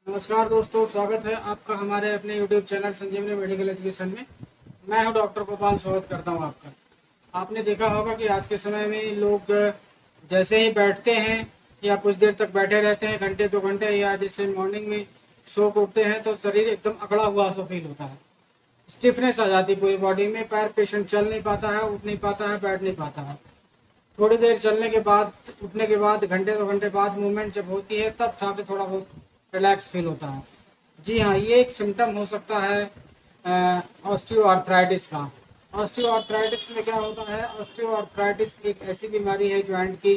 नमस्कार दोस्तों, स्वागत है आपका हमारे अपने YouTube चैनल संजीवनी मेडिकल एजुकेशन में। मैं हूं डॉक्टर गोपाल, स्वागत करता हूं आपका। आपने देखा होगा कि आज के समय में लोग जैसे ही बैठते हैं या कुछ देर तक बैठे रहते हैं, घंटे 2 घंटे, या जैसे मॉर्निंग में सो के उठते हैं तो शरीर एकदम अकड़ा हुआ सा फील होता है। स्टिफनेस आ जाती है पूरी बॉडी में, पैर पेशेंट चल नहीं पाता है, उठ नहीं पाता है, बैठ नहीं पाता है। थोड़ी देर चलने के बाद, उठने के बाद, घंटे 2 घंटे बाद मूवमेंट जब होती है तब था कि थोड़ा बहुत रिलैक्स फील होता है। जी हाँ, ये एक सिम्टम हो सकता है ऑस्टियोआर्थराइटिस का। ऑस्टियोआर्थराइटिस में क्या होता है? ऑस्टियोआर्थराइटिस एक ऐसी बीमारी है जॉइंट की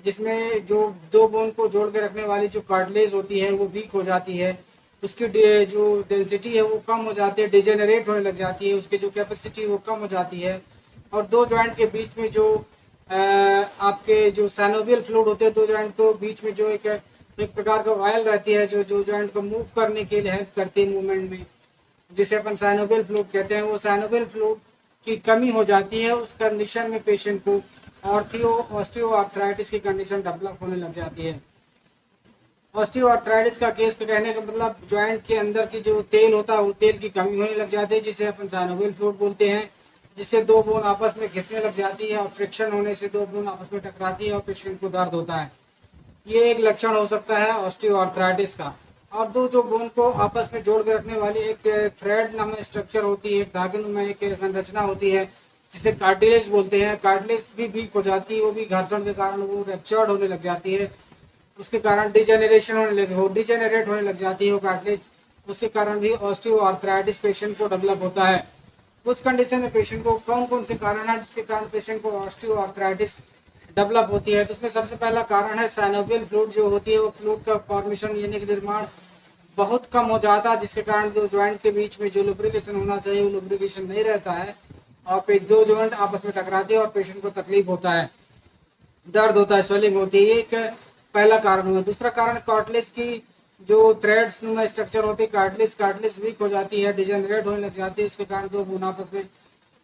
जिसमें जो दो बोन को जोड़ के रखने वाली जो कार्टिलेज होती है वो वीक हो जाती है। उसकी जो डेंसिटी है वो कम हो जाती है, डिजेनरेट होने लग जाती है, उसकी जो कैपेसिटी वो कम हो जाती है। और दो जॉइंट के बीच में जो आपके जो सैनोवियल फ्लूइड होते हैं, दो जॉइंट को बीच में जो एक प्रकार का ऑयल रहती है जो जो जॉइंट को मूव करने के लिए हेल्प करती है मूवमेंट में, जिसे अपन साइनोवियल फ्लूइड कहते हैं। वो साइनोवियल फ्लूइड की कमी हो जाती है, उस कंडीशन में पेशेंट को ऑस्टियोआर्थराइटिस की कंडीशन डेवलप होने लग जाती है। ऑस्टियोआर्थराइटिस का केस का कहने का मतलब जॉइंट के अंदर की जो तेल होता है वो तेल की कमी होने लग जाती है, जिसे अपन साइनोवियल फ्लूइड बोलते हैं, जिससे दो बोन आपस में घिसने लग जाती है और फ्रिक्शन होने से दो बोन आपस में टकराती है और पेशेंट को दर्द होता है। ये एक लक्षण हो सकता है ऑस्टियोआर्थराइटिस का। और दो जो बोन को आपस में जोड़ के रखने वाली एक थ्रेड नामक स्ट्रक्चर होती है, एक धागे में एक संरचना होती है जिसे कार्टिलेज बोलते हैं। कार्टिलेज भी वीक हो जाती है, वो भी घर्षण के कारण वो रप्चर्ड होने लग जाती है, उसके कारण डिजेनरेट होने लग जाती है वो कार्टिलेज। उसके कारण भी ऑस्टियोआर्थराइटिस पेशेंट को डेवलप होता है। उस कंडीशन में पेशेंट को कौन कौन से कारण है जिसके कारण पेशेंट को ऑस्टियोआर्थराइटिस डेवलप होती है? तो उसमें सबसे पहला कारण है साइनोवियल फ्लूइड जो होती है, वो फ्लूइड का फॉर्मेशन यानी कि निर्माण बहुत कम हो जाता है, जिसके कारण जो जॉइंट के बीच में जो लुब्रिकेशन होना चाहिए वो लुब्रिकेशन नहीं रहता है और फिर दो जॉइंट आपस में टकराते हैं और पेशेंट को तकलीफ होता है, दर्द होता है, स्वेलिंग होती है। ये एक पहला कारण हुआ। दूसरा कारण कार्टिलेज की जो थ्रेड्स नुमा स्ट्रक्चर होती है, कार्टिलेज वीक हो जाती है, डिजेनरेट होने लग जाती है, इसके कारण दो बोन आपस में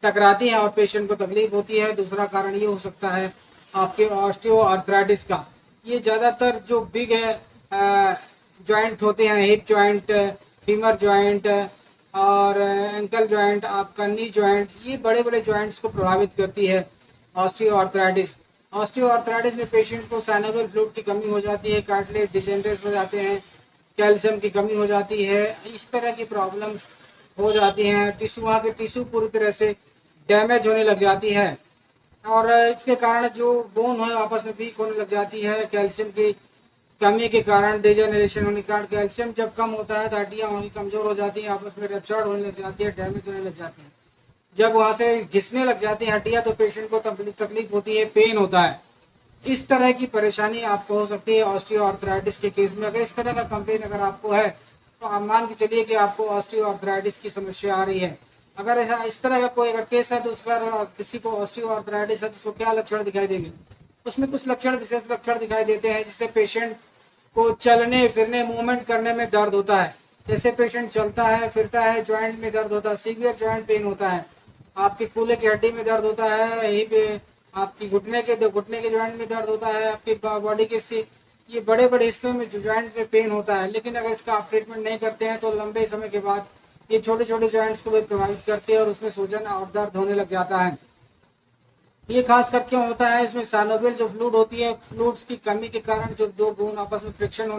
टकराती हैं और पेशेंट को तकलीफ होती है। दूसरा कारण ये हो सकता है आपके ऑस्टियोआर्थराइटिस का। ये ज़्यादातर जो बिग है जॉइंट होते हैं, हिप जॉइंट, फीमर जॉइंट और एंकल जॉइंट, आपका नी जॉइंट, ये बड़े बड़े जॉइंट्स को प्रभावित करती है ऑस्टियोआर्थराइटिस। ऑस्टियोआर्थराइटिस में पेशेंट को साइनोवियल फ्लूइड की कमी हो जाती है, कार्टिलेज डिजेनरेट हो जाते हैं, कैल्शियम की कमी हो जाती है, इस तरह की प्रॉब्लम्स हो जाती हैं। टिश्यू, वहाँ के टिश्यू पूरी तरह से डैमेज होने लग जाती है और इसके कारण जो बोन है आपस में वीक होने लग जाती है। कैल्शियम की कमी के कारण, डिजेनरेशन होने के कारण, कैल्शियम जब कम होता है तो हड्डियाँ वहीं कमजोर हो जाती हैं, आपस में रप्चर्ड होने लग जाती है, डैमेज होने लग जाती है। जब वहाँ से घिसने लग जाती है हड्डियाँ तो पेशेंट को तकलीफ होती है, पेन होता है। इस तरह की परेशानी आपको हो सकती है ऑस्टियोआर्थराइटिस के केस में। अगर इस तरह का कंप्लेन अगर आपको है तो आप मान के चलिए कि आपको ऑस्टियोआर्थराइटिस की समस्या आ रही है। अगर ऐसा इस तरह का कोई अगर केस है तो उसका किसी को ऑस्टियोआर्थराइटिस है तो उसको क्या लक्षण दिखाई देंगे? उसमें कुछ लक्षण, विशेष लक्षण दिखाई देते हैं जिससे पेशेंट को चलने फिरने, मूवमेंट करने में दर्द होता है। जैसे पेशेंट चलता है फिरता है, जॉइंट में दर्द होता है, सीवियर जॉइंट पेन होता है, आपकी कूल्हे की हड्डी में दर्द होता है, हिप, आपकी घुटने के जॉइंट में दर्द होता है, आपकी बॉडी के ये बड़े बड़े हिस्सों में जो जॉइंट में पेन होता है। लेकिन अगर इसका आप ट्रीटमेंट नहीं करते हैं तो लंबे समय के बाद ये छोटे छोटे जॉइंट्स को भी प्रभावित करते हैं और उसमें सूजन और दर्द होने लग जाता है। ये खास कर क्यों होता है? इसमें साइनोवियल जो फ्लूइड होती है, फ्लूइड्स की कमी के कारण जो दो बोन आपस में फ्रिक्शन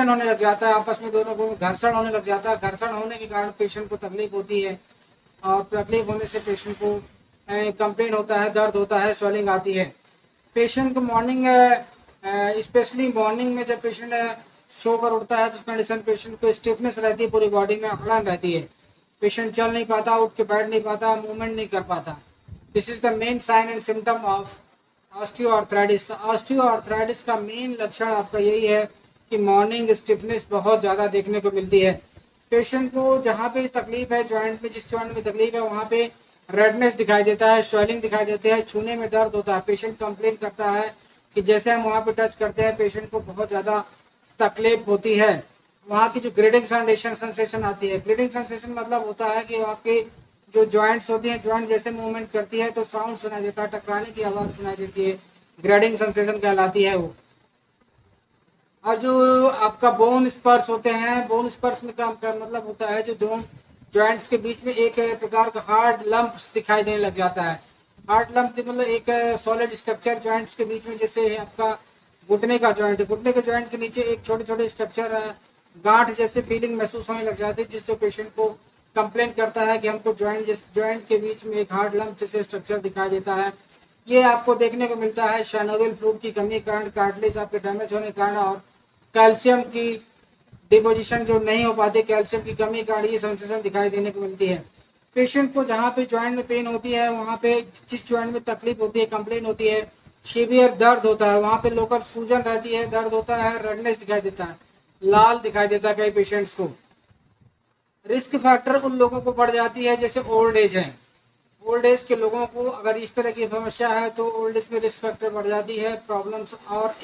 होने लग जाता है, आपस में दोनों बोन घर्षण होने लग जाता है। घर्षण होने के कारण पेशेंट को तकलीफ होती है और तकलीफ होने से पेशेंट को कंप्लेन होता है, दर्द होता है, स्वेलिंग आती है। पेशेंट को मॉर्निंग, स्पेशली मॉर्निंग में जब पेशेंट सो कर उठता है तो उस कंडीशन पेशेंट को स्टिफनेस रहती है, पूरी बॉडी में अकड़न रहती है, पेशेंट चल नहीं पाता, उठ के बैठ नहीं पाता, मूवमेंट नहीं कर पाता। This is the main sign and symptom of osteoarthritis. Osteoarthritis का मेन लक्षण आपका यही है कि मॉर्निंग स्टिफनेस बहुत ज़्यादा देखने को मिलती है। पेशेंट को जहाँ पे तकलीफ है जॉइंट में, जिस जॉइंट में तकलीफ है वहाँ पे रेडनेस दिखाई देता है, स्वेलिंग दिखाई देती है, छूने में दर्द होता है। पेशेंट कंप्लेन करता है कि जैसे हम वहाँ पे टच करते हैं पेशेंट को बहुत ज़्यादा तकलीफ होती है। वहाँ की जो ग्रेडिंग सेंसेशन आती है, ग्रेडिंग सेंसेशन मतलब होता है कि आपकी जो जॉइंट्स होती हैं, जॉइंट जैसे मूवमेंट करती है तो साउंड सुनाई देता है, टकराने की आवाज़ सुनाई देती है, ग्रेडिंग सेंसेशन कहलाती है वो। और जो आपका बोन स्पर्स होते हैं, बोन स्पर्स में काम का मतलब होता है जो दोनों जॉइंट्स के बीच में एक प्रकार का हार्ड लंप्स दिखाई देने लग जाता है। हार्ड लंप मतलब एक सॉलिड स्ट्रक्चर जॉइंट्स के बीच में, जैसे आपका घुटने का जॉइंट है, घुटने के जॉइंट के नीचे एक छोटे छोटे स्ट्रक्चर गांठ जैसे फीलिंग महसूस होने लग जाती है, जिससे पेशेंट को कंप्लेन करता है कि हमको जॉइंट के बीच में एक हार्ड लंप जैसे स्ट्रक्चर दिखाई देता है। ये आपको देखने को मिलता है शाइनोवियल फ्लूइड की कमी के कारण, कार्टिलेज आपके डैमेज होने के कारण और कैल्शियम की डिपोजिशन जो नहीं हो पाती, कैल्शियम की कमी के कारण ये सेंसेशन दिखाई देने को मिलती है। पेशेंट को जहाँ पे जॉइंट में पेन होती है, वहाँ पे जिस जॉइंट में तकलीफ होती है, कंप्लेन होती है, सीवियर दर्द होता है, वहाँ पे लोकल सूजन रहती है, दर्द होता है, रेडनेस दिखाई देता है, लाल दिखाई देता है कई पेशेंट्स को। रिस्क फैक्टर उन लोगों को बढ़ जाती है जैसे ओल्ड एज है। ओल्ड एज के लोगों को अगर इस तरह की समस्या है तो ओल्ड एज में रिस्क फैक्टर बढ़ जाती है प्रॉब्लम्स और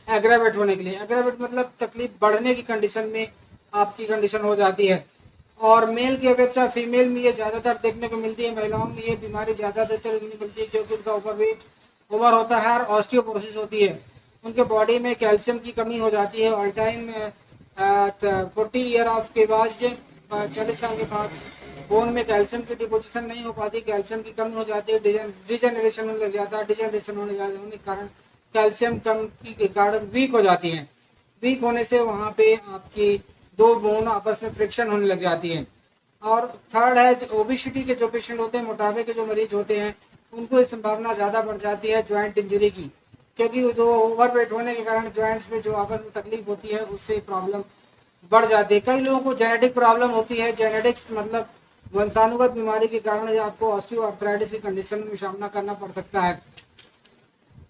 एग्रावेट होने के लिए। एग्रावेट मतलब तकलीफ बढ़ने की कंडीशन में आपकी कंडीशन हो जाती है। और मेल की अपेक्षा फीमेल में ये ज़्यादातर देखने को मिलती है, महिलाओं में ये बीमारी ज़्यादातर देखने को मिलती है क्योंकि उनका ओवर होता है और ऑस्टियोपोरोसिस होती है। उनके बॉडी में कैल्शियम की कमी हो जाती है। ऑल टाइम 40 ईयर ऑफ के बाद 40 साल के बाद बोन में कैल्शियम की डिपोजिशन नहीं हो पाती, कैल्शियम की कमी हो जाती है, डिजेनरेशन होने लग जाता है। डिजेनरेशन होने के कारण कैल्शियम कम के कारण वीक हो जाती है। वीक होने से वहाँ पे आपकी दो बोन आपस में फ्रिक्शन होने लग जाती है। और थर्ड है ओबिसिटी के जो पेशेंट होते हैं, मोटापे के जो मरीज होते हैं, उनको ये संभावना ज़्यादा बढ़ जाती है जॉइंट इंजरी की, क्योंकि जो ओवरवेट होने के कारण जॉइंट्स में जो आपस में तकलीफ होती है उससे प्रॉब्लम बढ़ जाती है। कई लोगों को जेनेटिक प्रॉब्लम होती है, जेनेटिक्स मतलब वंशानुगत बीमारी के कारण आपको ऑस्टियोआर्थराइटिस की कंडीशन में सामना करना पड़ सकता है।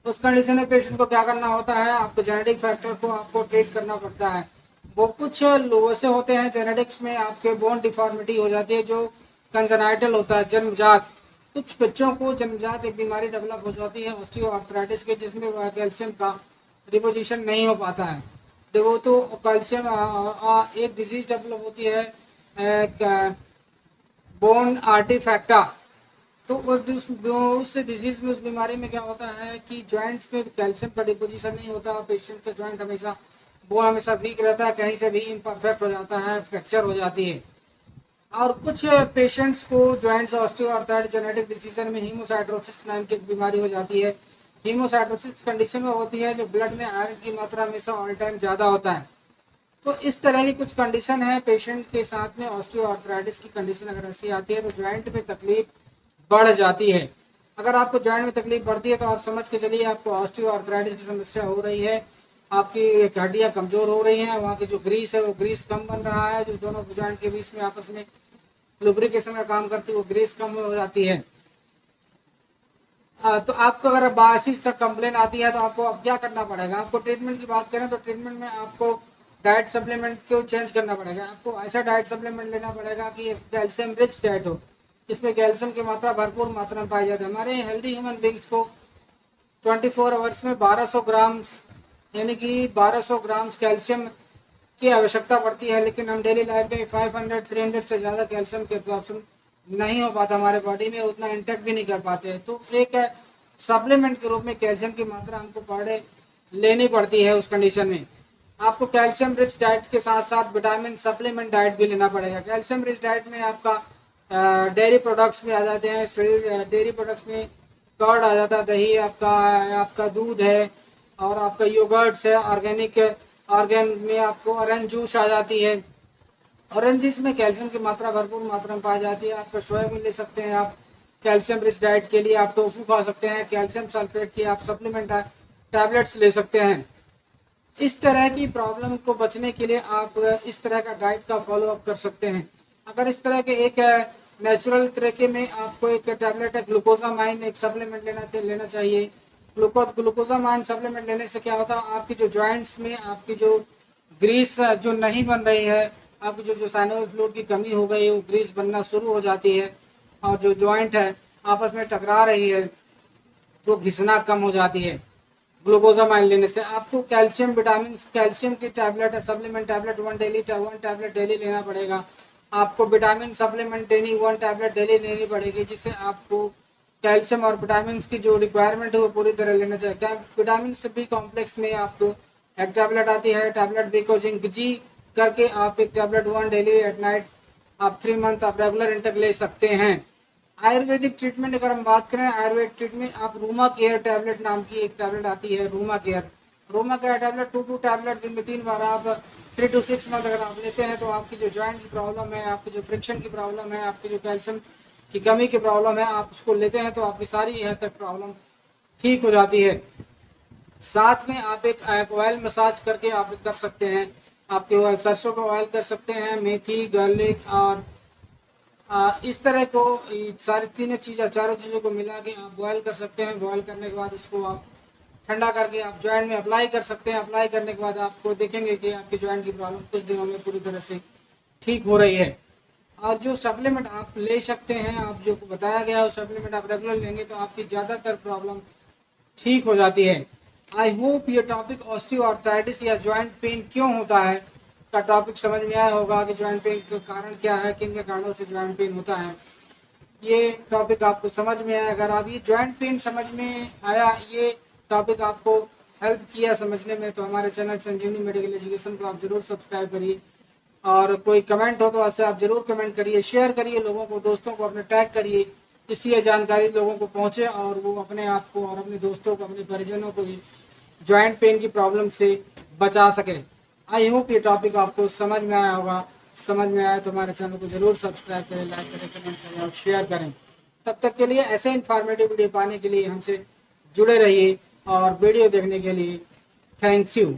उस कंडीशन में पेशेंट को क्या करना होता है, आपको जेनेटिक फैक्टर को आपको ट्रीट करना पड़ता है। वो कुछ लोगों से होते हैं जेनेटिक्स में आपके बोन डिफॉर्मिटी हो जाती है जो कंजेनाइटल होता है, जन्मजात। कुछ बच्चों को जन्मजात एक बीमारी डेवलप हो जाती है ऑस्टियोआर्थराइटिस के, जिसमें कैल्शियम का डिपोजिशन नहीं हो पाता है। देखो तो कैल्शियम एक डिजीज डेवलप होती है बोन आर्टिफैक्टा। तो उस डिजीज में, उस बीमारी में क्या होता है कि जॉइंट्स में कैल्शियम का डिपोजिशन नहीं होता, पेशेंट का जॉइंट हमेशा बोन हमेशा वीक रहता है, कहीं से भी इम्परफेक्ट हो जाता है, फ्रैक्चर हो जाती है। और कुछ पेशेंट्स को जॉइंट्स ऑस्टियोआर्थराइटिस जेनेटिक डिसीजन में हीमोसाइटोसिस नाम की बीमारी हो जाती है। हीमोसाइटोसिस कंडीशन में होती है जो ब्लड में आयरन की मात्रा हमेशा ऑल टाइम ज़्यादा होता है। तो इस तरह की कुछ कंडीशन है पेशेंट के साथ में। ऑस्टियोआर्थराइटिस की कंडीशन अगर ऐसी आती है तो जॉइंट में तकलीफ बढ़ जाती है। अगर आपको जॉइंट में तकलीफ बढ़ती है तो आप समझ के चलिए आपको ऑस्टियोआर्थराइटिस की समस्या हो रही है, आपकी हड्डियाँ कमज़ोर हो रही हैं, वहाँ की जो ग्रीस है वो ग्रीस कम बन रहा है, जो दोनों जॉइंट के बीच में आपस में लुब्रिकेशन का काम करती है वो ग्रीस कम हो जाती है। तो आपको अगर बासी से कंप्लेन आती है तो आपको अब क्या करना पड़ेगा। आपको ट्रीटमेंट की बात करें तो ट्रीटमेंट में आपको डाइट सप्लीमेंट को चेंज करना पड़ेगा। आपको ऐसा डाइट सप्लीमेंट लेना पड़ेगा कि कैल्शियम रिच डाइट हो, इसमें कैल्शियम की मात्रा भरपूर मात्रा में पाई जाती है। हमारे हेल्दी ह्यूमन बींग्स को 24 आवर्स में 1200 ग्राम यानी कि 1200 ग्राम कैल्शियम की आवश्यकता पड़ती है, लेकिन हम डेली लाइफ में 500-300 से ज़्यादा कैल्शियम के एब्जॉर्प्शन नहीं हो पाता हमारे बॉडी में, उतना इंटेक्ट भी नहीं कर पाते। तो एक सप्लीमेंट के रूप में कैल्शियम की मात्रा हमको पर डे लेनी पड़ती है। उस कंडीशन में आपको कैल्शियम रिच डाइट के साथ साथ विटामिन सप्लीमेंट डाइट भी लेना पड़ेगा। कैल्शियम रिच डाइट में आपका डेयरी प्रोडक्ट्स में आ जाते हैं, डेयरी प्रोडक्ट्स में कर्ड आ जाता है, दही आपका दूध है, और आपका योगर्ट्स है, ऑर्गेनिक ऑर्गेन में आपको ऑरेंज जूस आ जाती है। ऑरेंज जूस में कैल्शियम की मात्रा भरपूर मात्रा में पाई जाती है। आपका सोयाबीन ले सकते हैं आप कैल्शियम रिच डाइट के लिए, आप टोफू खा सकते हैं, कैल्शियम सल्फेट की आप सप्लीमेंट टैबलेट्स ले सकते हैं। इस तरह की प्रॉब्लम को बचने के लिए आप इस तरह का डाइट का फॉलो अप कर सकते हैं। अगर इस तरह के एक नेचुरल तरीके में आपको एक टैबलेट है ग्लूकोजामाइन एक सप्लीमेंट लेना चाहिए। ग्लूकोजामाइन सप्लीमेंट लेने से क्या होता है, आपकी जो जॉइंट्स में आपकी जो ग्रीस जो नहीं बन रही है, आपकी जो साइनोवियल फ्लूइड की कमी हो गई है, वो ग्रीस बनना शुरू हो जाती है, और जो जॉइंट है आपस में टकरा रही है तो घिसना कम हो जाती है। ग्लूकोजामाइन लेने से आपको कैल्शियम विटामिन कैल्शियम की tablet supplement tablet one tablet daily लेना पड़ेगा। आपको vitamin supplement daily 1 tablet daily लेनी पड़ेगी, जिससे आपको कैल्शियम और विटामिन की जो रिक्वायरमेंट है वो पूरी तरह लेना चाहिए। क्या विटामिन से बी कॉम्प्लेक्स में आपको एक टैबलेट आती है टैबलेट बिकोजिंग जी करके, आप एक टैबलेट 1 डेली एट नाइट आप 3 मंथ आप रेगुलर इंटेक ले सकते हैं। आयुर्वेदिक ट्रीटमेंट अगर हम बात करें, आयुर्वेद ट्रीटमेंट आप रूमा केयर टैबलेट नाम की एक टैबलेट आती है, रूमा केयर टैबलेट 2 टैबलेट दिन में 3 बार आप 3 to 6 मंथ अगर आप लेते हैं तो आपकी जो जॉइंट की प्रॉब्लम है, आपकी जो फ्रिक्शन की प्रॉब्लम है, आपकी जो कैल्शियम की कमी की प्रॉब्लम है, आप उसको लेते हैं तो आपकी सारी यहाँ तक प्रॉब्लम ठीक हो जाती है। साथ में आप एक ऑयल मसाज करके आप कर सकते हैं, आपके सरसों का ऑयल कर सकते हैं, मेथी, गार्लिक और इस तरह को सारी चारों चीज़ों को मिला के आप बॉयल कर सकते हैं। बॉयल करने के बाद इसको आप ठंडा करके आप जॉइंट में अप्लाई कर सकते हैं। अप्लाई करने के बाद आपको देखेंगे कि आपकी जॉइंट की प्रॉब्लम कुछ दिनों में पूरी तरह से ठीक हो रही है। और जो सप्लीमेंट आप ले सकते हैं, आप जो बताया गया है सप्लीमेंट आप रेगुलर लेंगे तो आपकी ज़्यादातर प्रॉब्लम ठीक हो जाती है। आई होप ये टॉपिक ऑस्टियोआर्थराइटिस या जॉइंट पेन क्यों होता है का टॉपिक समझ में आया होगा कि जॉइंट पेन का कारण क्या है, किन के कारणों से जॉइंट पेन होता है। ये टॉपिक आपको समझ में आया। अगर आप ये जॉइंट पेन समझ में आया, ये टॉपिक आपको हेल्प किया समझने में, तो हमारे चैनल संजीवनी मेडिकल एजुकेशन को आप ज़रूर सब्सक्राइब करिए। और कोई कमेंट हो तो ऐसे आप ज़रूर कमेंट करिए, शेयर करिए, लोगों को, दोस्तों को अपने टैग करिए, जिससे ये जानकारी लोगों को पहुँचे और वो अपने आप को और अपने दोस्तों को, अपने परिजनों को जॉइंट पेन की प्रॉब्लम से बचा सकें। आई होप ये टॉपिक आपको समझ में आया होगा। समझ में आया तो हमारे चैनल को जरूर सब्सक्राइब करें, लाइक करें, कमेंट करें और शेयर करें। तब तक के लिए ऐसे इन्फॉर्मेटिव वीडियो पाने के लिए हमसे जुड़े रहिए और वीडियो देखने के लिए थैंक यू।